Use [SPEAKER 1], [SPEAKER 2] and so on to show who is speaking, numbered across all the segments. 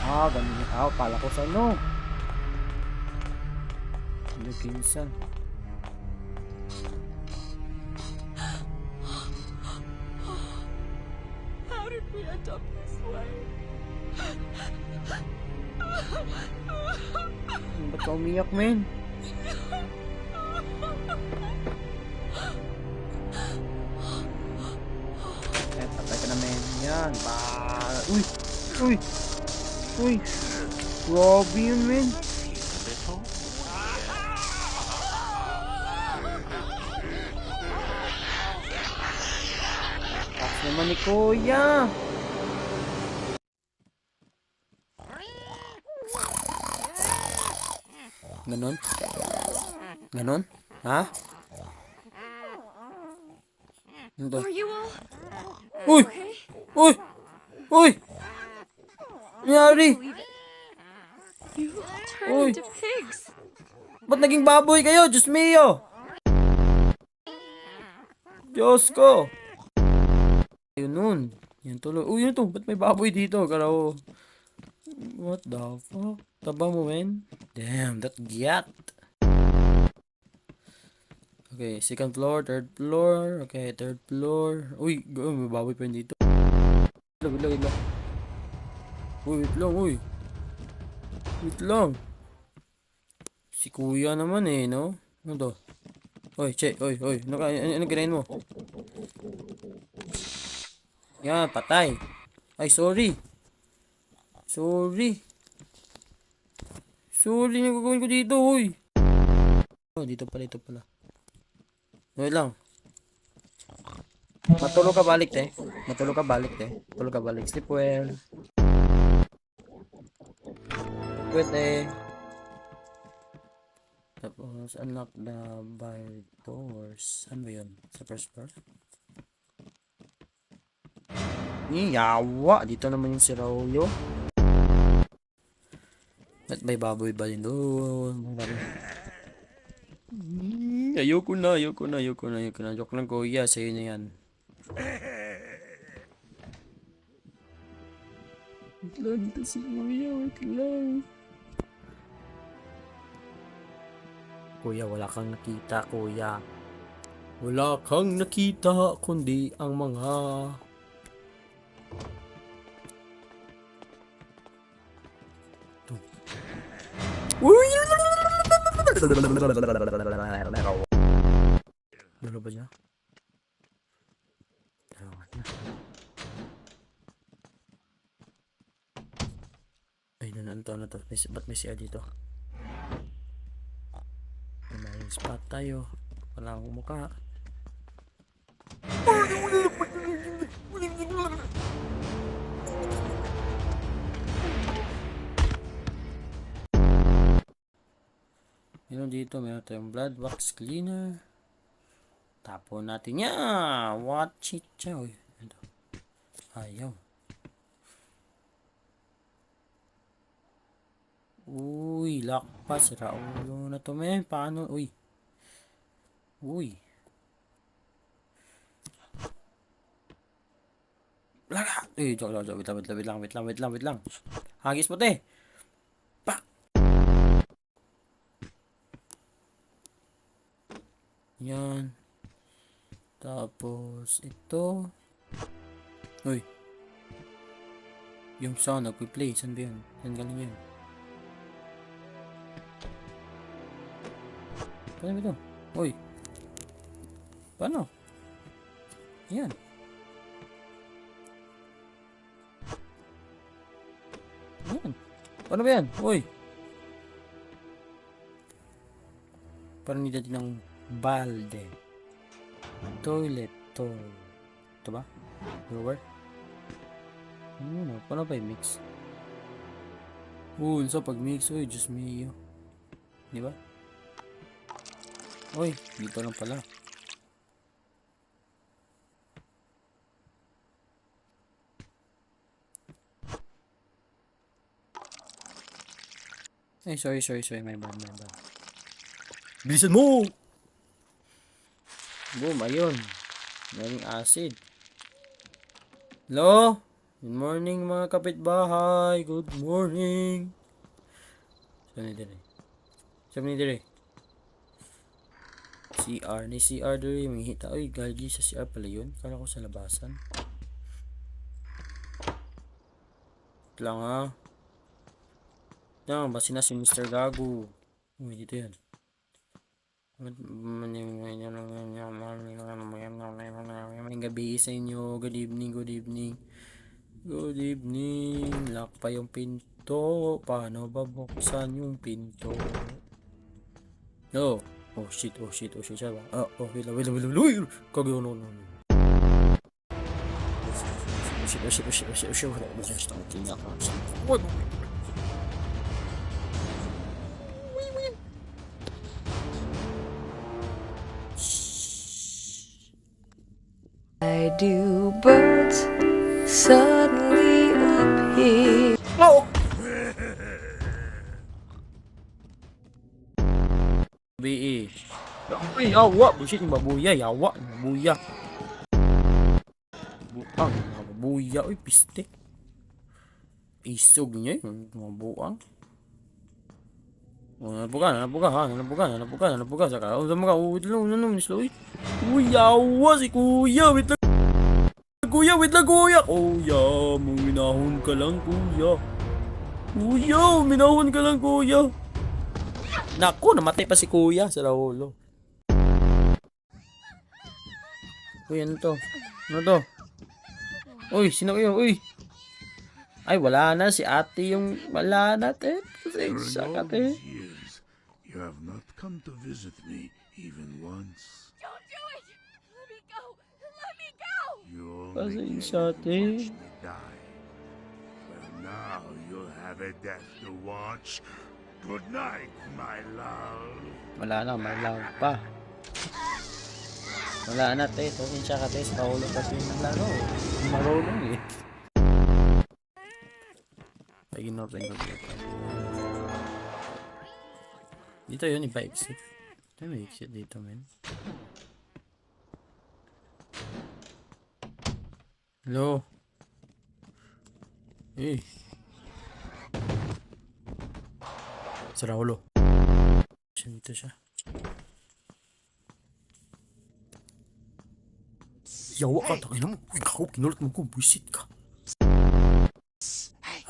[SPEAKER 1] Ganun yun. Pala ko sa ano. Hindi pinsan.
[SPEAKER 2] How did we end up this way?
[SPEAKER 1] Ba't ka umiyak, men? Patay ka na, men. Yan. Uy! Uy! Uy! Grabe yun, men. Taas naman ni Kuya. Ganon? Ganon? Ha? Ano to?
[SPEAKER 2] Are you all
[SPEAKER 1] Uy!
[SPEAKER 2] okay?
[SPEAKER 1] Uy! Uy! Nangyari?
[SPEAKER 2] Believe it. You turned
[SPEAKER 1] Uy!
[SPEAKER 2] into pigs.
[SPEAKER 1] Ba't naging baboy kayo? Diyos mio! Diyos ko! Ayun nun. Yan tuloy. Uy, yun to. Ba't may baboy dito? Karaw. What the fuck? Taba mo, men. Damn, that gyat. Okay, second floor, third floor. Okay, third floor. Uy, may baboy pa yun dito. Wait lang. Uy, wait lang, uy. Wait lang. Si kuya naman eh, no? Ano to? Oy, che, oy. Ano kinain mo? Yan, patay. Ay, sorry. Sorry, yung gagawin ko dito, uy. Oh, dito pala. Wait lang. Matulog ka balik, te. Tulog ka balik. Sleep well. Pwede. Tapos, unlock the bar doors. Ano ba yun? Sa first floor? Yawa! Dito naman yung si Raulio. At may baboy ba din doon? Ayoko na. Joke lang, kuya. Sa'yo na yan. Wait lang, dito si kuya. Wait lang. Kuya, wala kang nakita, kuya. Wala kang nakita, kundi ang mga... Uy! Dalo ba niya? Ay, ano to? Ba't may siya dito? May spot tayo. Wala akong mukha. Meron dito, meron tayong blood wax cleaner. Tapon natin yan. Watch it, chow. Ayaw. Uy, lakpas. Raulo na to, men. Paano? Uy. Laga. Uy, joke. Wait lang. Hagis mo, te. Pa. Yan. Tapos, ito. Uy. Yung sound, nagpi-play. Saan ba yun? Saan galing yun? Paano ba ito? Uy. Paano? Yan. Paano ba yan? Uy. Parang hindi natin ng balde. Toilet. Ito ba? Drawer? Ano? Paano ba yung mix? So pag mix, uy, Diyos mio. Di ba? Uy, dito lang pala. Ay, sorry. My bad. Bilisan mo! Boom, ayun. Maraming acid. Hello? Good morning mga kapitbahay. Good morning. Saan ni dire? Saan ni dire? CR. Ni CR dire. May hita. Uy, gagi sa CR pala yun. Kala ko sa labasan. Wait lang ha. Yan, basi na si Mr. Gago. Uy, dito yan. May gabi sa inyo. Good evening, good evening. Good evening. Lock pa yung pinto. Paano ba buksan yung pinto? Oh. Oh shit, oh shit, oh shit. Siya ba? Oh, wait lang. Kagaw, no. Oh shit.
[SPEAKER 2] Why do birds suddenly appear?
[SPEAKER 1] Oh! BE. Ay, awa. Bullshit yung babuya. Yawa. Babuya. Buang. Babuya. Uy, piste. Isog niya yung mga buang. Oh, nabuga. Saka, wait lang, slow it. Uy, yawa si kuya. Wait lang. Kuya. Kuya, minahon ka lang, kuya. Minahon ka lang, kuya. Naku, namatay pa si kuya sa Raulo. Uy, ano to? Ano to? Uy, sino kayo? Uy. Ay, wala na. Si ate yung wala na, te. Pasensya ka, te.
[SPEAKER 3] Years, you have not come to visit me even once.
[SPEAKER 2] Don't do it! Let me go! Let me go!
[SPEAKER 3] You only
[SPEAKER 1] Pasensya,
[SPEAKER 3] came to
[SPEAKER 1] te.
[SPEAKER 3] watch me die. Well, now you'll have a death to watch. Good night, my love.
[SPEAKER 1] Wala na, malaw pa. Wala na, te. Pasensya ka, te. Sa Raulo kasi yung laro. Marunong eh. Ay, ginopin ko dito. Dito yun, iba exit. May exit dito, men. Hello? Eh. Sa Raulo. Dito siya. Yawa ka, tangin mo. Uy, kako, kinulat mo ko. Buisit ka.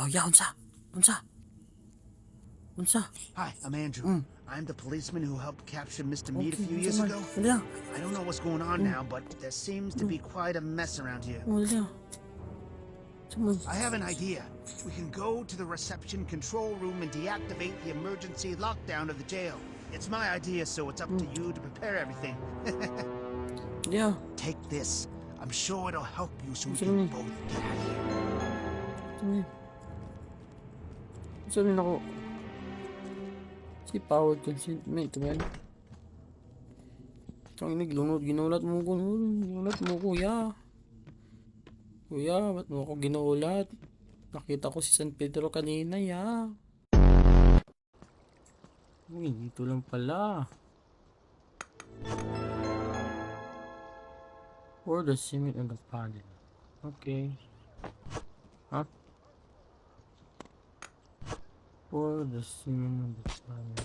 [SPEAKER 1] Oh, yeah, unsa?
[SPEAKER 4] Hi, I'm Andrew. I'm the policeman who helped capture Mr. Mead a few years ago.
[SPEAKER 1] Wala.
[SPEAKER 4] I don't know what's going on now, but there seems to be quite a mess around here.
[SPEAKER 1] Wala.
[SPEAKER 4] I have an idea. We can go to the reception control room and deactivate the emergency lockdown of the jail. It's my idea, so it's up to you to prepare everything.
[SPEAKER 1] Yeah.
[SPEAKER 4] Take this. I'm sure it'll help you so we
[SPEAKER 1] Sige.
[SPEAKER 4] can both get out of here.
[SPEAKER 1] Sabihin ako. Si Power Consent, mate, man. Ang ginulat mo ko. Ginulat mo, kuya. Kuya, ba't mo ako ginulat? Nakita ko si San Pedro kanina, ya. Uy, dito lang pala. Pour the cement on the panel. Okay. Huh? Pour the cement on the panel.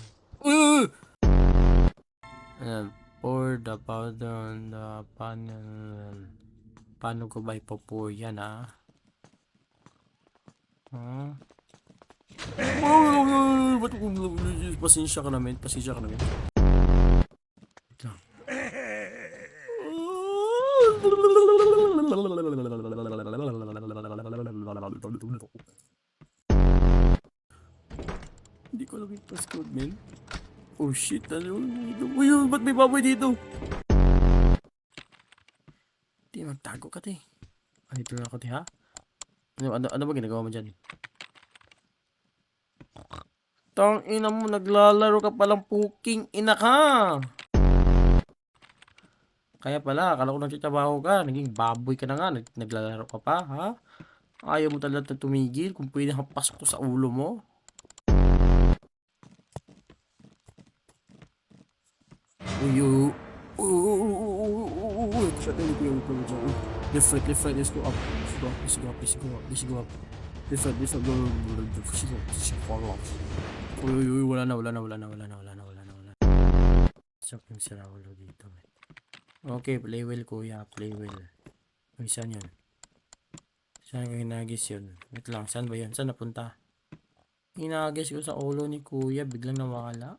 [SPEAKER 1] And pour the powder on the panel. Paano ko ba ipo-pour yan, ah? Huh? Pasensya ka namin. Wait lang. Hindi ko alam yung passcode, man. Oh shit, ano? Uy, ba't may baboy dito? Hindi, magtago ka, te. Ay, ito na ako, te, ha? Ano ba ginagawa mo dyan? Tang ina mo, naglalaro ka palang puking ina ka. Kaya pala, akala ko nagtatrabaho ka. Naging baboy ka na nga. Naglalaro ka pa, ha? Ayaw mo talaga na tumigil kung pwede hapasok to sa ulo mo. Uy, uy, uy, uy, uy, uy, uy, uy, uy, uy, uy, uy, uy, uy, uy, uy, Left, right, let's go up. Let's go up, let's go up, let's go up, let's go up. Left, right, let's go, let's go. Uy, wala na. Stop yung sira ulo dito. Okay, play well kuya, play well. Uy, saan yun? Saan ko hinagis yun? Wait lang, saan ba yun? Saan napunta? Hinagis ko sa ulo ni kuya, biglang nawala.